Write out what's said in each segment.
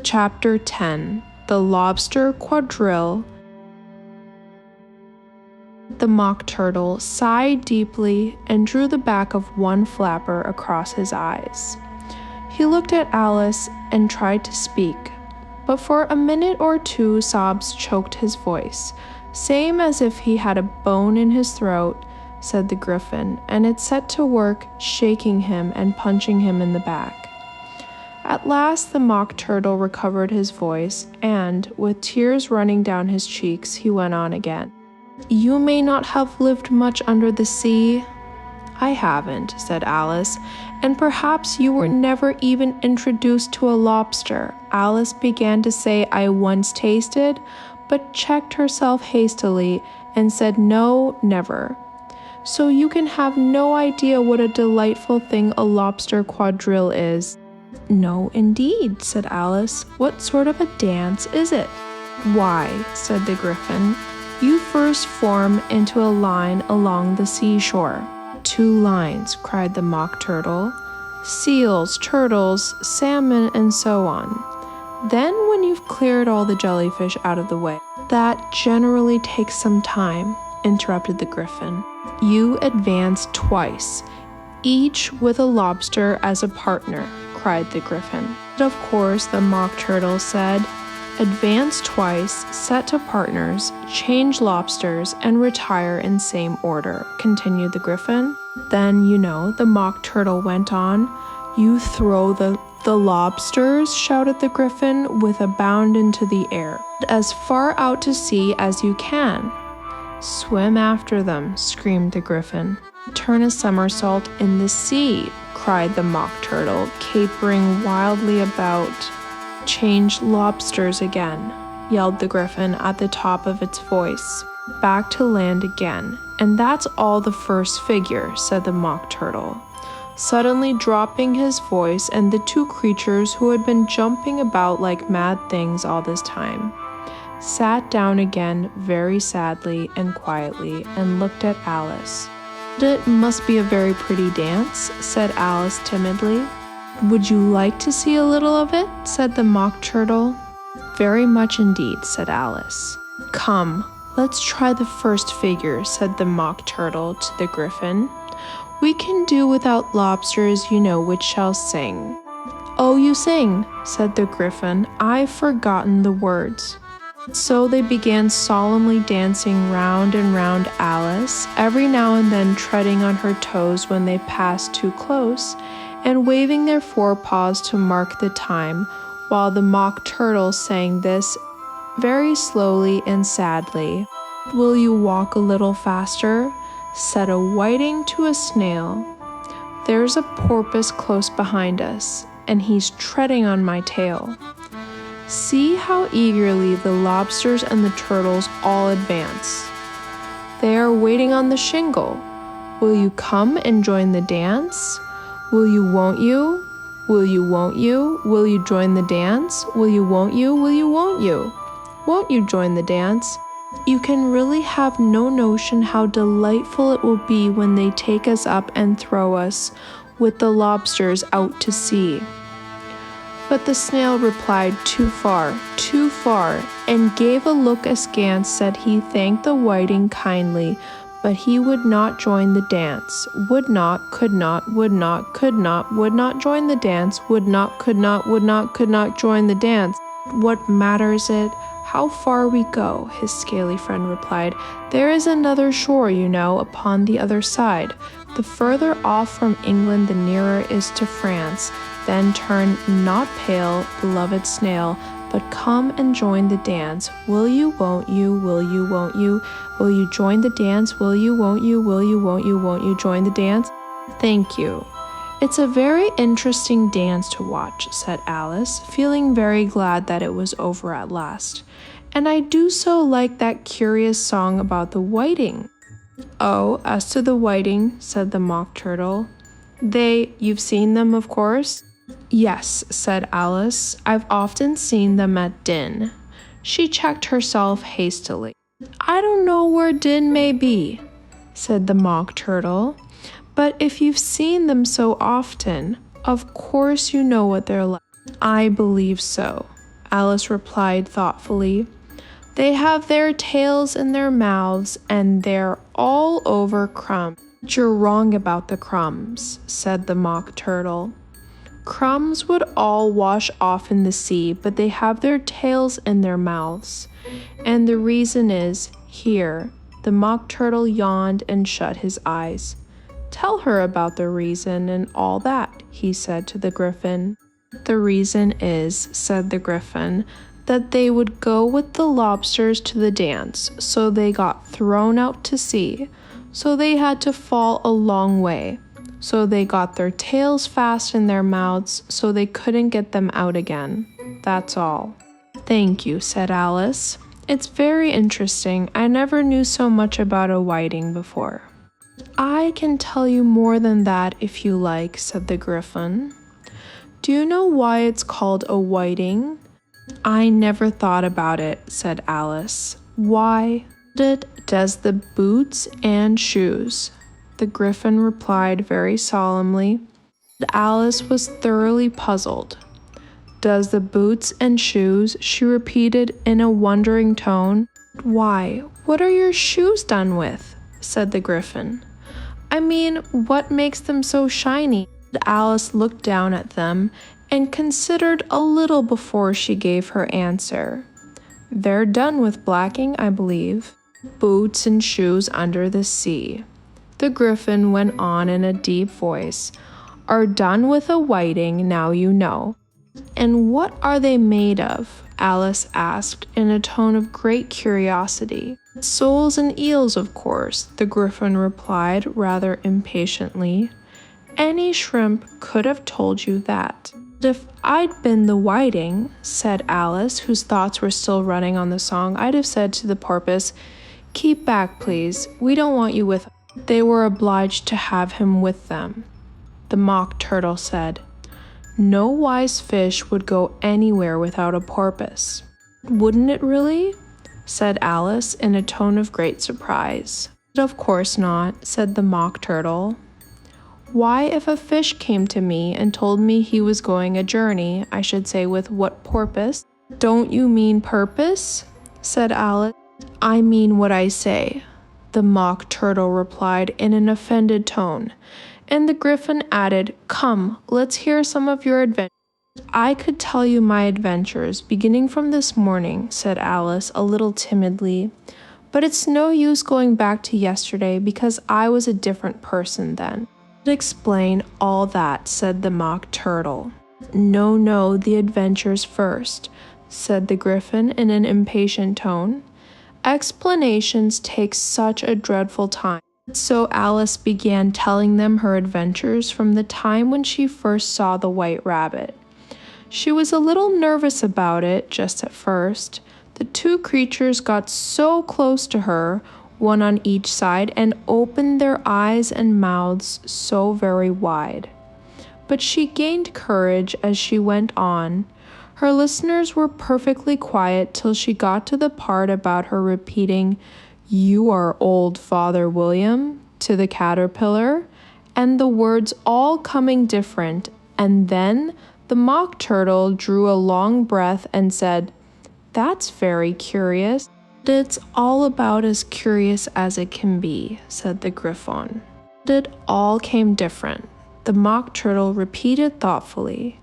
Chapter 10. The Lobster Quadrille. The Mock Turtle sighed deeply and drew the back of one flapper across his eyes. He looked at Alice and tried to speak, but for a minute or two sobs choked his voice, same as if he had a bone in his throat, said the Gryphon, and it set to work shaking him and punching him in the back. At last the Mock Turtle recovered his voice, and, with tears running down his cheeks, he went on again. "You may not have lived much under the sea." "I haven't," said Alice, "and perhaps you were never even introduced to a lobster." Alice began to say "I once tasted," but checked herself hastily and said "No, never." "So you can have no idea what a delightful thing a lobster quadrille is." "No, indeed," said Alice. "What sort of a dance is it?" "Why," said the Gryphon, "you first form into a line along the seashore." "Two lines," cried the Mock Turtle. "Seals, turtles, salmon, and so on. Then when you've cleared all the jellyfish out of the way." "That generally takes some time," interrupted the Gryphon. "You advance twice, each with a lobster as a partner," cried the Gryphon. "Of course," the Mock Turtle said. "Advance twice, set to partners, change lobsters, and retire in same order," continued the Gryphon. "Then, the Mock Turtle went on. "You throw the lobsters," shouted the Gryphon with a bound into the air, "as far out to sea as you can." "Swim after them," screamed the Gryphon. "Turn a somersault in the sea," cried the Mock Turtle, capering wildly about. "Change lobsters again," yelled the Gryphon at the top of its voice. "Back to land again. And that's all the first figure," said the Mock Turtle, suddenly dropping his voice, and the two creatures who had been jumping about like mad things all this time sat down again very sadly and quietly and looked at Alice. "It must be a very pretty dance," said Alice timidly. "Would you like to see a little of it?" said the Mock Turtle. "Very much indeed," said Alice. "Come, let's try the first figure," said the Mock Turtle to the Gryphon. "We can do without lobsters, which shall sing." "Oh, you sing," said the Gryphon. "I've forgotten the words." So they began solemnly dancing round and round Alice, every now and then treading on her toes when they passed too close, and waving their forepaws to mark the time, while the Mock Turtle sang this very slowly and sadly. "Will you walk a little faster?" said a whiting to a snail. "There's a porpoise close behind us, and he's treading on my tail." See how eagerly the lobsters and the turtles all advance. They are waiting on the shingle. Will you come and join the dance? Will you, won't you? Will you, won't you? Will you join the dance? Will you, won't you? Will you, won't you? Won't you join the dance? You can really have no notion how delightful it will be when they take us up and throw us with the lobsters out to sea. But the snail replied too far, and gave a look askance, said he thanked the whiting kindly, but he would not join the dance, would not, could not, would not, could not, would not join the dance, would not, could not, would not, could not join the dance. "What matters it how far we go?" his scaly friend replied. "There is another shore, upon the other side. The further off from England the nearer is to France. Then turn not pale, beloved snail, but come and join the dance. Will you, won't you? Will you, won't you? Will you join the dance? Will you, won't you? Will you, won't you? Won't you join the dance?" "Thank you. It's a very interesting dance to watch," said Alice, feeling very glad that it was over at last. "And I do so like that curious song about the whiting." "Oh, as to the whiting," said the Mock Turtle. You've seen them, of course?" "Yes," said Alice. "I've often seen them at Din." She checked herself hastily. "I don't know where Din may be," said the Mock Turtle. "But if you've seen them so often, of course you know what they're like." "I believe so," Alice replied thoughtfully. They have their tails in their mouths, and they're all over crumbs. You're wrong about the crumbs, said the Mock Turtle. Crumbs would all wash off in the sea, but they have their tails in their mouths. And the reason is, here. The Mock Turtle yawned and shut his eyes. Tell her about the reason and all that, he said to the Gryphon. The reason is, said the Gryphon, that they would go with the lobsters to the dance, so they got thrown out to sea, so they had to fall a long way, so they got their tails fast in their mouths, so they couldn't get them out again. That's all. Thank you, said Alice. It's very interesting. I never knew so much about a whiting before. I can tell you more than that if you like, said the Gryphon. Do you know why it's called a whiting? I never thought about it, said Alice. Why does the boots and shoes? The Gryphon replied very solemnly. Alice was thoroughly puzzled. Does the boots and shoes? She repeated in a wondering tone. Why, what are your shoes done with? Said the Gryphon. I mean, what makes them so shiny? Alice looked down at them and considered a little before she gave her answer. They're done with blacking, I believe. Boots and shoes under the sea. The Gryphon went on in a deep voice. Are done with a whiting, now you know. And what are they made of? Alice asked in a tone of great curiosity. Soles and eels, of course, the Gryphon replied rather impatiently. Any shrimp could have told you that. If I'd been the whiting, said Alice, whose thoughts were still running on the song, I'd have said to the porpoise, keep back, please. We don't want you with us. They were obliged to have him with them. The Mock Turtle said, no wise fish would go anywhere without a porpoise. Wouldn't it really? Said Alice in a tone of great surprise. Of course not, said the Mock Turtle. Why, if a fish came to me and told me he was going a journey, I should say with what porpoise? Don't you mean purpose? Said Alice. I mean what I say, the Mock Turtle replied in an offended tone, and the Gryphon added, come, let's hear some of your adventures. I could tell you my adventures, beginning from this morning, said Alice a little timidly, but it's no use going back to yesterday because I was a different person then. Explain all that, said the Mock Turtle. No, the adventures first, said the Gryphon in an impatient tone. Explanations take such a dreadful time. So Alice began telling them her adventures from the time when she first saw the white rabbit. She was a little nervous about it just at first. The two creatures got so close to her, one on each side, and opened their eyes and mouths so very wide. But she gained courage as she went on. Her listeners were perfectly quiet till she got to the part about her repeating, "You are old, Father William," to the caterpillar, and the words all coming different, and then the Mock Turtle drew a long breath and said, "That's very curious." "It's all about as curious as it can be," said the Gryphon. It all came different. The Mock Turtle repeated thoughtfully,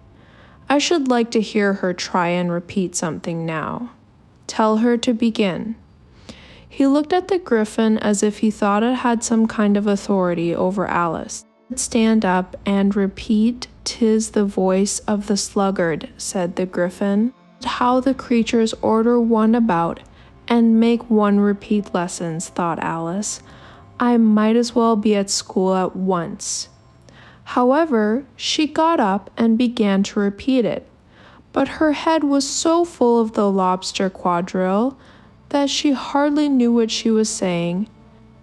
"I should like to hear her try and repeat something now. Tell her to begin." He looked at the Gryphon as if he thought it had some kind of authority over Alice. "Stand up and repeat, 'tis the voice of the sluggard," said the Gryphon. "How the creatures order one about and make one repeat lessons," thought Alice. "I might as well be at school at once." However, she got up and began to repeat it, but her head was so full of the Lobster Quadrille that she hardly knew what she was saying,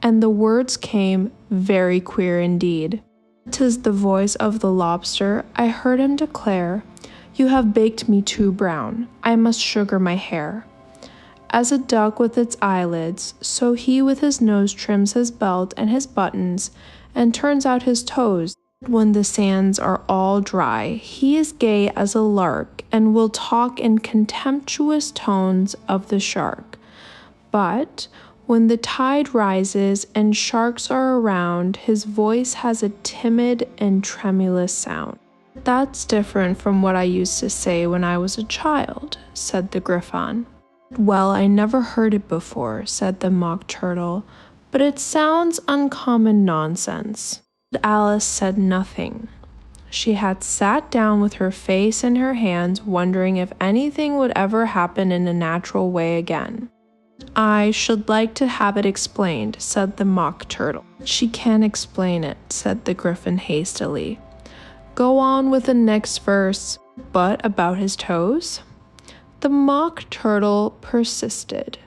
and the words came very queer indeed. "'Tis the voice of the lobster," I heard him declare. "You have baked me too brown. I must sugar my hair." As a duck with its eyelids, so he with his nose trims his belt and his buttons, and turns out his toes. When the sands are all dry, he is gay as a lark, and will talk in contemptuous tones of the shark. But when the tide rises and sharks are around, his voice has a timid and tremulous sound. That's different from what I used to say when I was a child, said the Gryphon. Well, I never heard it before, said the Mock Turtle, but it sounds uncommon nonsense. Alice said nothing. She had sat down with her face in her hands, wondering if anything would ever happen in a natural way again. I should like to have it explained, said the Mock Turtle. She can't explain it, said the Gryphon hastily. Go on with the next verse. But about his toes? The Mock Turtle persisted.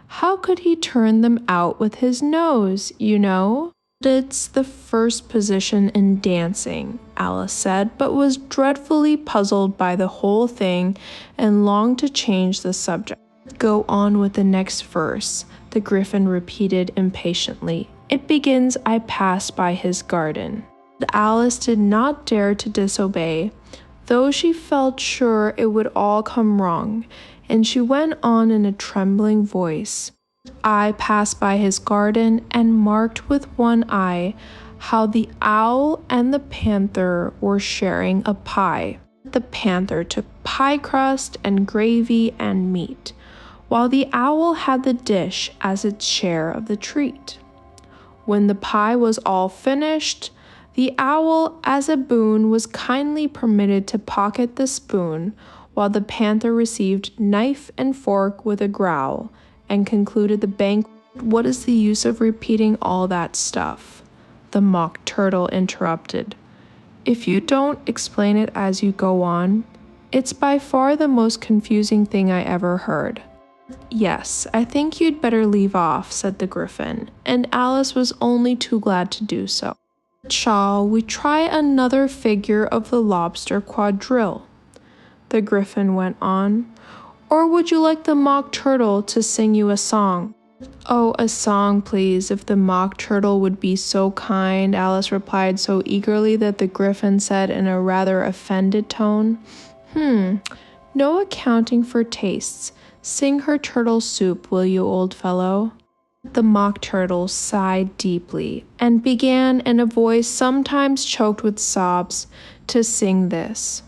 How could he turn them out with his nose, you know? It's the first position in dancing, Alice said, but was dreadfully puzzled by the whole thing and longed to change the subject. Go on with the next verse, the Gryphon repeated impatiently. It begins, I passed by his garden. Alice did not dare to disobey, though she felt sure it would all come wrong, and she went on in a trembling voice. I passed by his garden and marked with one eye how the owl and the panther were sharing a pie. The panther took pie crust and gravy and meat, while the owl had the dish as its share of the treat. When the pie was all finished, the owl, as a boon, was kindly permitted to pocket the spoon, while the panther received knife and fork with a growl, and concluded the banquet. What is the use of repeating all that stuff? The Mock Turtle interrupted. If you don't explain it as you go on, it's by far the most confusing thing I ever heard. Yes, I think you'd better leave off, said the Gryphon, and Alice was only too glad to do so. Shall we try another figure of the Lobster Quadrille? The Gryphon went on. Or would you like the Mock Turtle to sing you a song? Oh, a song, please, if the Mock Turtle would be so kind, Alice replied so eagerly that the Gryphon said in a rather offended tone, No accounting for tastes. Sing her turtle soup, will you, old fellow? The Mock Turtle sighed deeply and began in a voice sometimes choked with sobs to sing this.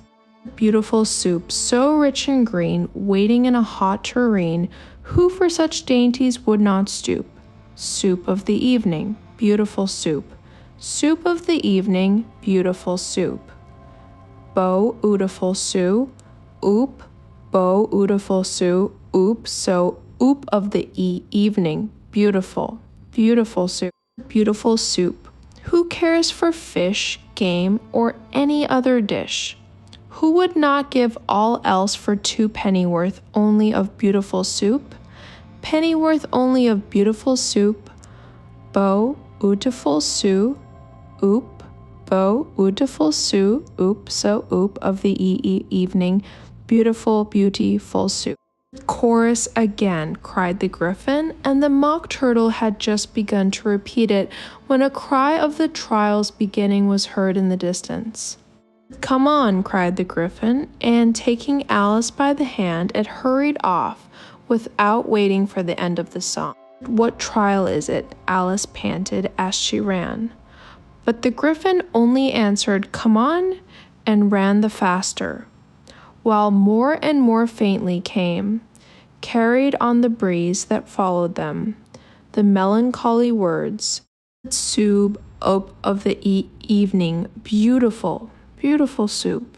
Beautiful soup, so rich and green, waiting in a hot tureen, who for such dainties would not stoop? Soup of the evening, beautiful soup. Soup of the evening, beautiful soup. Bo ootiful soup, oop, bo ootiful soup, oop, so oop of the evening, beautiful, beautiful soup, beautiful soup. Who cares for fish, game, or any other dish? Who would not give all else for 2 pennyworth only of beautiful soup? Pennyworth only of beautiful soup. Bo ootiful soup, oop, bo ootiful soup, oop, so oop of the evening, beautiful, beautiful soup. Chorus again, cried the Gryphon, and the Mock Turtle had just begun to repeat it when a cry of the trial's beginning was heard in the distance. Come on, cried the Gryphon, and taking Alice by the hand, it hurried off without waiting for the end of the song. What trial is it? Alice panted as she ran. But the Gryphon only answered, Come on, and ran the faster, while more and more faintly came, carried on the breeze that followed them, the melancholy words, Soup of the evening, beautiful, beautiful soup.